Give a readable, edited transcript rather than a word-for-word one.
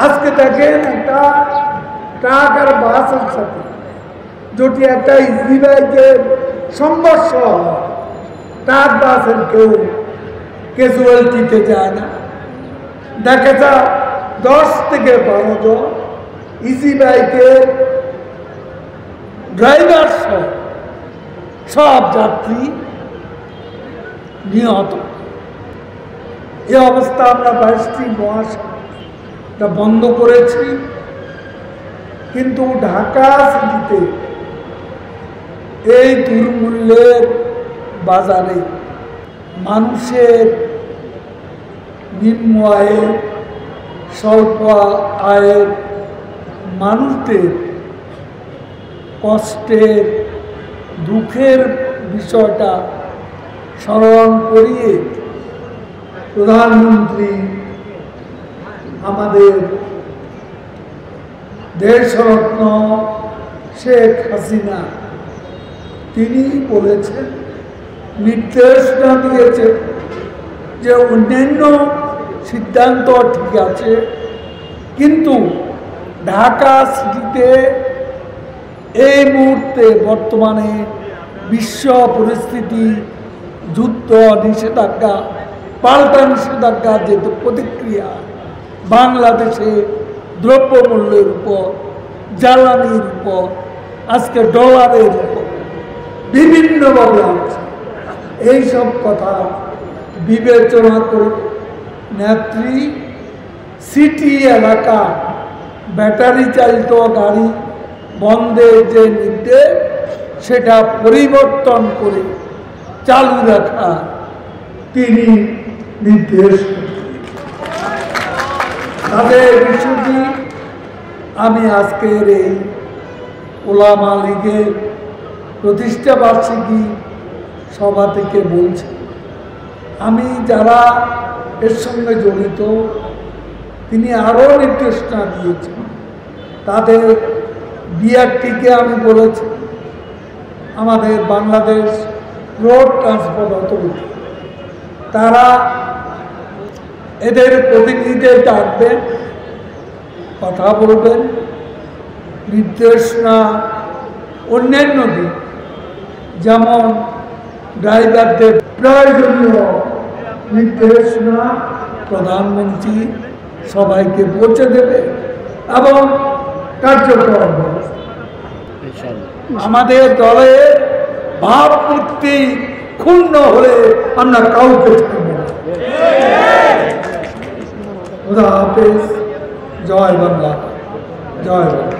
আজকে দেখেন একটা ট্রাক আর বাসের সাথে যদি একটা ইজি বাইকের সংঘর্ষ ট্রাক বাসের কেউ ক্যাজুয়ালিটিতে যায় না, দেখা যায় 10 থেকে 12 জন ইজি বাইকের ড্রাইভার সব যাত্রী নিহত। এই অবস্থা আমরা 22টি মহাসড়কটা বন্ধ করেছি, কিন্তু ঢাকা সিটিতে এই দুর্মূল্যের বাজারে মানুষের নিম্ন আয়ের স্বল্প আয়ের মানুষদের কষ্টের দুঃখের বিষয়টা স্মরণ করিয়ে প্রধানমন্ত্রী আমাদের দেশরত্ন শেখ হাসিনা তিনি বলেছেন, নির্দেশনা দিয়েছেন যে অন্যান্য সিদ্ধান্ত ঠিক আছে, কিন্তু ঢাকা সিটিতে এই মুহূর্তে বর্তমানে বিশ্ব পরিস্থিতি, যুদ্ধ, নিষেধাজ্ঞা, পাল্টা নিষেধাজ্ঞা যে প্রতিক্রিয়া বাংলাদেশে দ্রব্যমূল্যের উপর, জ্বালানির উপর, আজকে ডলারের উপর বিভিন্নভাবে আছে, এইসব কথা বিবেচনা করে নেত্রী সিটি এলাকা ব্যাটারি চালিত গাড়ি বন্ধের যে নির্দেশ সেটা পরিবর্তন করে চালু রাখা তিনি নির্দেশ তাদের বিষয়টি আমি আজকের এই ওলামা লীগের প্রতিষ্ঠা বার্ষিকী সভা থেকে বলছি। আমি যারা এর সঙ্গে জড়িত তিনি আরও নির্দেশনা দিয়েছেন, তাদের বিআরটিকে আমি বলেছি আমাদের বাংলাদেশ রোড ট্রান্সপোর্ট অথরিটি তারা এদের প্রতিনিধিদের ডাকবেন, কথা বলবেন, নির্দেশনা অন্যান্য দিক যেমন ড্রাইভারদের প্রয়োজনীয় নির্দেশনা প্রধানমন্ত্রী সবাইকে পৌঁছে দেবে এবং কার্যকর আমাদের দলের ভাবমূর্তি ক্ষুণ্ণ হলে আমরা কাউকে ছাড়ব না। খুদা হাফেজ, জয় বাংলা, জয় বাংলা।